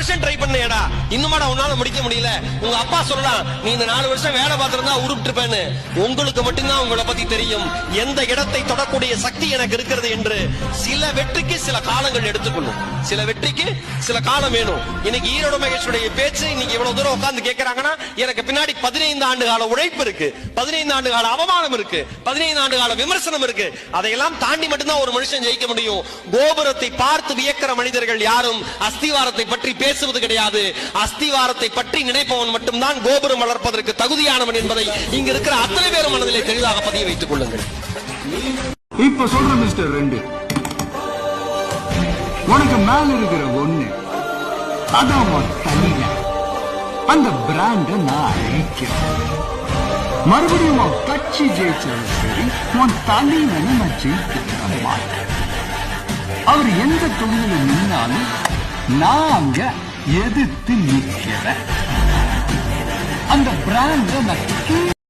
வருஷம் ட்ரை பண்ணேடா, இன்னுமாடா உன்னால முடிக்க முடியல. உங்க அப்பா சொல்லலாம், நீ இந்த 4 வருஷம் வேலை பார்த்திருந்தா உருப்பிட்டுப்பேன்னு. உங்களுக்கு மட்டும்தான் உங்களை பத்தி தெரியும், எந்த இடத்தை தொடக்கூடிய சக்தி எனக்கு இருக்கிறது என்று. சில வெற்றிக்கு சில காலங்கள் எடுத்துக்கொள்ளும், சில வெற்றிக்கு சில காலம் வேணும். இன்னைக்கு ஈரோடு மகேஷுடைய பேச்சு இன்னைக்கு இவ்வளவு தூரம் உட்கார்ந்து கேட்கறாங்கன்னா, எனக்கு பின்னாடி 15 ஆண்டு கால உழைப்பு இருக்கு, 15 ஆண்டு கால அவமானம் இருக்கு, 15 ஆண்டு கால விமர்சனம் இருக்கு. அதையெல்லாம் தாண்டி மட்டும்தான் ஒரு மனுஷன் ஜெயிக்க முடியும். கோபுரத்தை பார்த்து வியக்கிற மனிதர்கள் யாரும் அஸ்திவாரத்தை பற்றி பேசுவது கிடையாது. அஸ்திவாரத்தை பற்றி நினைப்பவன் மட்டும்தான் கோபுரம் வளர்ப்பதற்கு தகுதியானவன் என்பதை இங்க இருக்கிற அத்தனை பேரும் மனதிலே தெளிவாக பதிய வைத்துக் கொள்ளுங்கள். இப்ப சொல்ற மிஸ்டர் 2, உனக்கு மேல இருக்கிற 1 அதான் தனியா அந்த பிராண்ட நான் அழிக்கிறேன். மறுபடியும் உன் கட்சி ஜெயிச்சாலும் சரி, உன் தலைவனை நான் ஜெயிக்க மாட்டேன். அவர் எந்த தொழில நின்னாலும் நான் அங்க எதிர்த்து நிற்கிறேன். அந்த பிராண்ட நான்